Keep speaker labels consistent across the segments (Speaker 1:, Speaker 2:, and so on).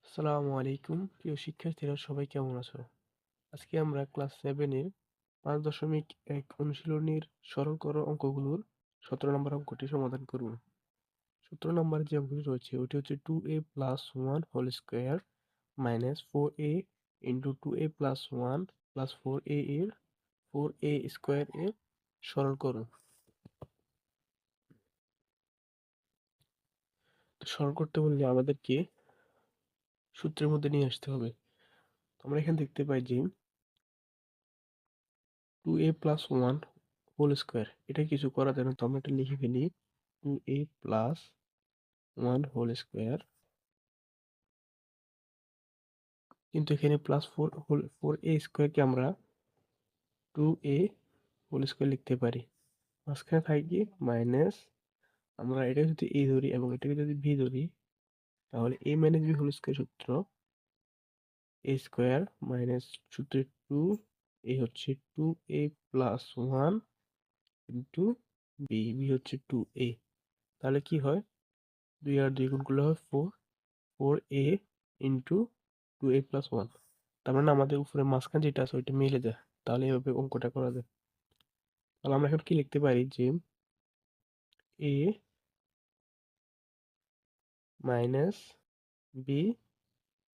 Speaker 1: আসসালামু আলাইকুম প্রিয় শিক্ষার্থীরা, সবাই কেমন আছো? আজকে আমরা ক্লাস 7 এর 5.1 অনুশীলনীর সরল করো অঙ্কগুলোর 17 নম্বর অঙ্কটি সমাধান করব। 17 নম্বরে যে অঙ্কটি রয়েছে ওটি হচ্ছে 2a plus 1 whole square minus 4a into 2a plus 1 plus 4a এর 4a স্কোয়ার এর সরল করো। তো সরল করতে বললে আমাদেরকে সূত্রের মধ্যে নিয়ে আসতে হবে। তো আমরা এখানে দেখতে পাই যে 2a প্লাস 1 হোল স্কোয়ার, এটা কিছু করা যায় না, তো আমরা এটা লিখে ফেলি 2a প্লাস 1 হোল স্কোয়ার। কিন্তু এখানে প্লাস 4a স্কোয়ারকে আমরা 2a হোল স্কোয়ার লিখতে পারি। মাঝখানে থাকে কি মাইনাস, আমরা এটা যদি a ধরি এবং এটাকে যদি b ধরি, তাহলে a minus b whole square সূত্র a স্কোয়ার মাইনাস সূত্র 2 a হচ্ছে 2a প্লাস 1 ইন্টু b হচ্ছে 2a। তাহলে কি হয়, 2 আর 2 গুণ করলে হয় 4a ইন্টু 2a প্লাস 1। তার মানে আমাদের উপরে মাঝখানে যেটা আছে ওইটা মিলে যায়। তাহলে এভাবে অঙ্কটা করা যায়। তাহলে আমরা এখন কি লিখতে পারি যে a minus b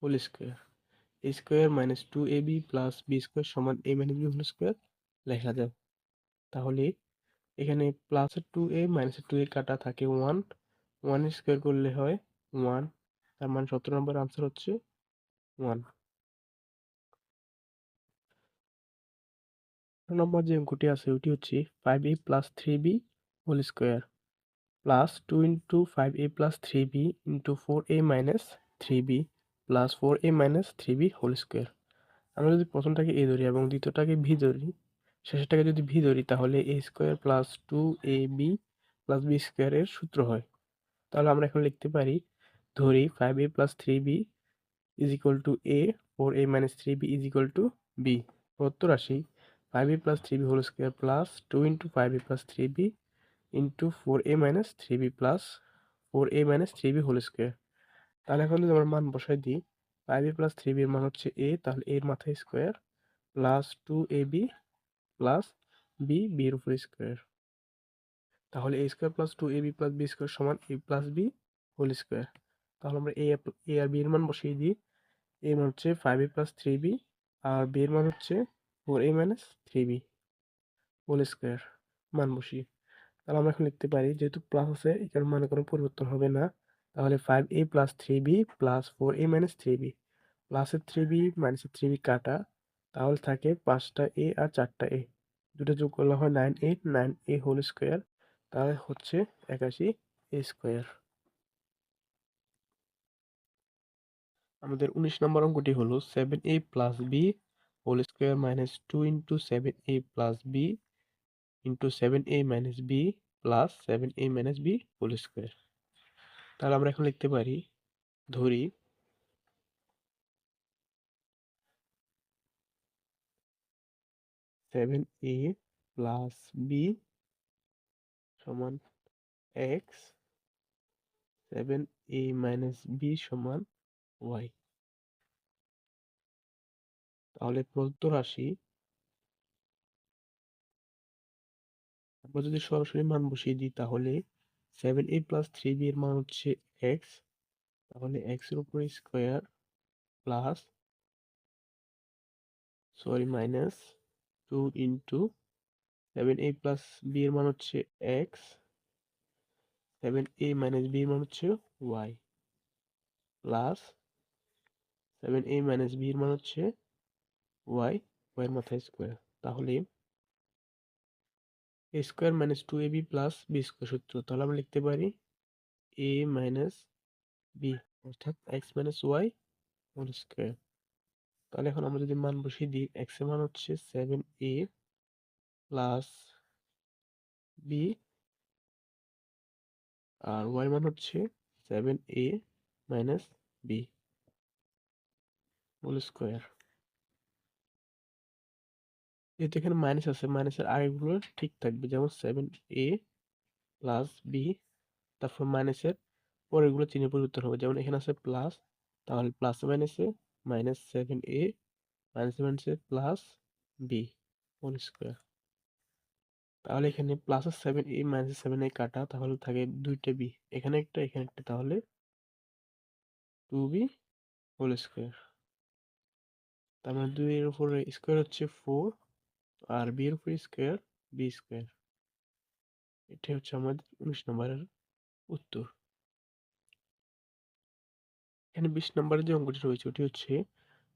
Speaker 1: whole square, a square minus 2ab plus b square সমান a minus b whole square লেখা যায়। তাহলে এখানে প্লাসের 2a মাইনাসের 2a কাটা থাকে 1, 1 স্কোয়ার করলে হয় 1। তার মানে 17 নম্বর আনসার হচ্ছে 1 নম্বর। যে অঙ্কটি আছে ওটি হচ্ছে 5a plus 3b whole square plus 2 into 5a plus 3b into 4a minus 3b plus 4a minus 3b whole square. আমরা যদি প্রথমটাকে a ধরি এবং দ্বিতীয়টাকে b ধরি, শেষেরটাকে যদি b ধরি, তাহলে a square plus 2ab plus b square এর সূত্র হয়। তাহলে আমরা এখন লিখতে পারি, ধরি 5a plus 3b is equal to a, 4a minus 3b is equal to b। প্রদত্ত রাশি 5a plus 3b whole square plus 2 into 5a plus 3b into 4a minus 3b plus 4a minus 3b whole square. তাহলে এখন যদি আমরা মান বসাই দিই, 5a plus 3b এর মান হচ্ছে a, তাহলে এর মাথায় square plus 2ab plus b, b এর উপরে স্কোয়ার। তাহলে a square plus 2ab plus b square সমান a plus b whole square. তাহলে আমরা a আর b এর মান বসিয়ে দিই। a মান হচ্ছে 5a প্লাস 3b আর b এর মান হচ্ছে 4a minus 3b whole square, মান বসিয়ে। তাহলে আমরা এখন লিখতে পারি, যেহেতু প্লাস আছে এটার মানে কোনো পরিবর্তন হবে না, তাহলে 5a plus 3b plus 4a minus 3b, প্লাসের 3b মাইনাসের 3b কাটা, তাহলে থাকে 5টা a আর 4টা a, দুটো যোগ করলে হয় 9a, 9a হোল স্কোয়ার। তাহলে হচ্ছে 81a স্কোয়ার। আমাদের 19 নম্বর অঙ্কটি হলো 7a plus b whole square minus 2 into 7a plus b into 7a minus b plus 7a minus b whole square. তাহলে আমরা এখন লিখতে পারি, ধরি 7a প্লাস b সমান x, 7a মাইনাস b সমান y। তাহলে প্রদত্ত রাশি আমরা যদি সরাসরি মান বসিয়ে দিই, তাহলে 7a প্লাস 3b এর মান হচ্ছে x, তাহলে x এর উপরে square plus minus 2 into 7a plus b এর মান হচ্ছে x, 7a মাইনাস b এর মান হচ্ছে y plus 7a minus b এর মান হচ্ছে y, y এর মাথায় স্কোয়ার। তাহলে a square minus 2ab plus b square সূত্র, তাহলে আমরা লিখতে পারি a মাইনাস b অর্থাৎ x minus y whole square. তাহলে এখন আমরা যদি মান বসিয়ে দিই, x এর মান হচ্ছে 7a প্লাস b আর y মান হচ্ছে 7a minus b whole square. যেহেতু এখানে মাইনাস আছে, মাইনাসের আগেগুলো ঠিক থাকবে, যেমন 7a প্লাস b, তারপর মাইনাসের পরেরগুলো চিহ্ন পরিবর্তন হবে, যেমন এখানে আছে প্লাস তাহলে প্লাস মাইনাসে -7a মাইনাসে প্লাস বি হোল স্কোয়ার। তাহলে এখানে +7a -7a কাটা, তাহলে থাকে দুইটা বি, এখানে একটা এখানে একটা, তাহলে 2b হোল স্কোয়ার। তার মানে 2 এর উপরে স্কোয়ার হচ্ছে 4, আর বি এর উপরে স্কোয়ার বি স্কোয়ার। এটাই হচ্ছে আমাদের 19 নম্বরের উত্তর। এখানে 20 নম্বরের যে অঙ্কটি রয়েছে ওটি হচ্ছে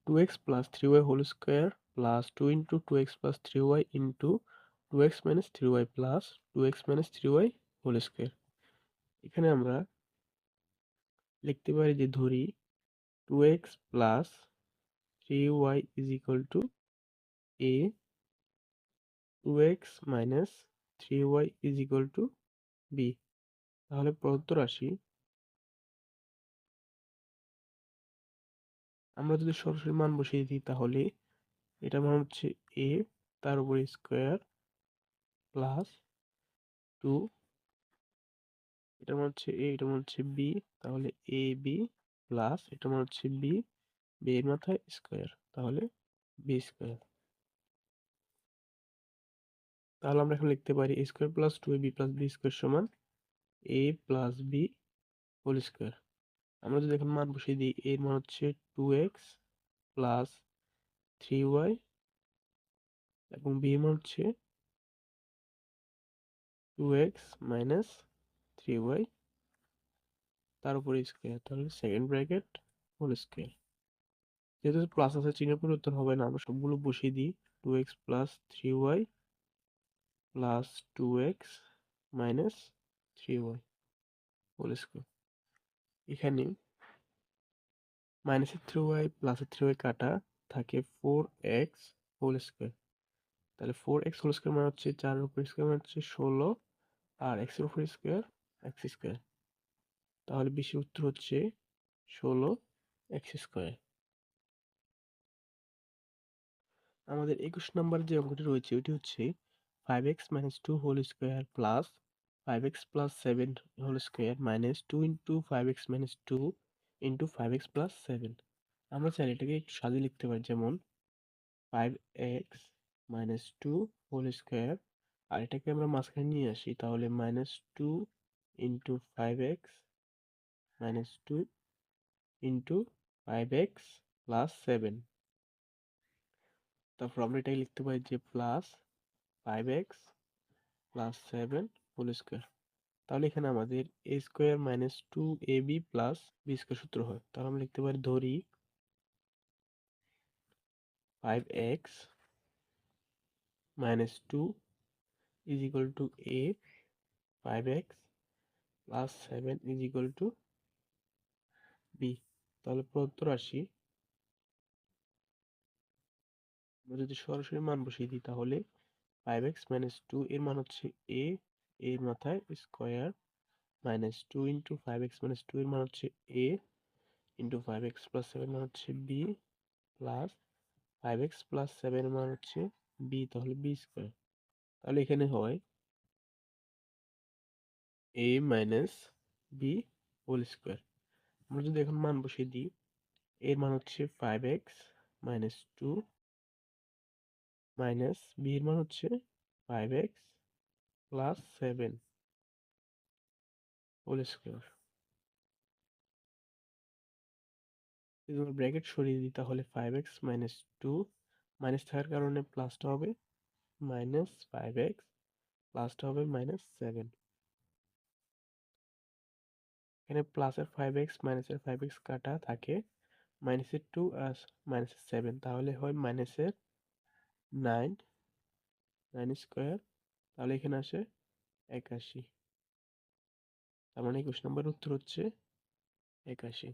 Speaker 1: 2x plus 3y whole square plus 2 into 2x plus 3y into 2x minus 3y plus 2x minus 3y whole square। এখানে আমরা লিখতে পারি যে ধরি 2x plus 3y is equal to a, 2x minus 3y is equal to b। তাহলে প্রদত্ত রাশি আমরা যদি সরাসরি মান বসিয়ে দিই, তাহলে এটা মান হচ্ছে a, তার উপরে স্কোয়ার প্লাস 2, এটা মান হচ্ছে a, এটা মান হচ্ছে b, তাহলে a b প্লাস এটা মান হচ্ছে b, b এর মাথায় স্কোয়ার, তাহলে b স্কোয়ার। তাহলে আমরা এখন লিখতে পারি a square plus 2ab plus b square সমান a plus b whole square. আমরা যদি এখন মান বসিয়ে দিই, এর মান হচ্ছে 2x প্লাস 3y এবং b এর মান হচ্ছে 2x মাইনাস 3y, তার উপরে স্কোয়ার, তাহলে সেকেন্ড ব্র্যাকেট হোল স্কোয়ার। যেহেতু প্লাস আছে চিহ্নের পরিবর্তন হবে না, আমরা সবগুলো বসিয়ে দিই। 2x plus 3y plus 2x minus 3y whole square. এখানে মাইনাসের 3y প্লাসের 3y কাটা, থাকে 4x হোল স্কোয়ার। তাহলে 4x হোল স্কোয়ার মানে হচ্ছে 4 এর উপর স্কোয়ার মানে হচ্ছে 16, আর x এর উপর স্কোয়ার x স্কোয়ার। তাহলে বেশি উত্তর হচ্ছে 16x স্কোয়ার। আমাদের 21 নম্বর যে অঙ্কটি রয়েছে ওটি হচ্ছে 5x minus 2 whole square plus 5x plus 7 whole square minus 2 into 5x minus 2 into 5x plus 7। আমরা চাইলে এটাকে একটু সাজিয়ে লিখতে পারি, যেমন 5x minus 2 whole square, আর এটাকে আমরা মাঝখানে নিয়ে আসি, তাহলে -2 into 5x minus 2 into 5x plus 7। তারপর আমরা এটাকে লিখতে পারি যে plus 5x plus 7 whole square. তাহলে এখানে আমাদের a square minus 2ab plus B square সূত্র হয়। তাহলে আমরা লিখতে পারি, ধরি 5x minus 2 is equal to a, 5x plus 7 is equal to b। তাহলে প্রদত্ত রাশি আমরা যদি সরাসরি মান বসিয়ে দিই, তাহলে 5x মাইনাস 2 এর মান হচ্ছে a, এর মাথায় square, minus 2 into 5x minus 2 এর মান হচ্ছে a ইন্টু 5x প্লাস 7 মান হচ্ছে b, প্লাস 5x প্লাস 7 এর মান হচ্ছে b, তাহলে b স্কোয়ার। তাহলে এখানে হয় a minus b whole square. আমরা যদি এখন মান বসিয়ে দিই, এর মান হচ্ছে 5x মাইনাস 2 মাইনাস b এর মান হচ্ছে 5x প্লাস 7 হোল স্কোয়ার। যদি আমরা ব্র্যাকেট সরিয়ে দিই, তাহলে 5x মাইনাস 2 মাইনাস থাকার কারণে প্লাসটা হবে মাইনাস 5x, প্লাসটা হবে -7। এখানে প্লাসের 5x মাইনাসের 5x কাটা, থাকে মাইনাসের 2 আর মাইনাসের 7, তাহলে হয় মাইনাসের 9 9 স্কোয়ার। তাহলে এখানে আসে 81। তার মানে 21 নম্বর উত্তর হচ্ছে 81।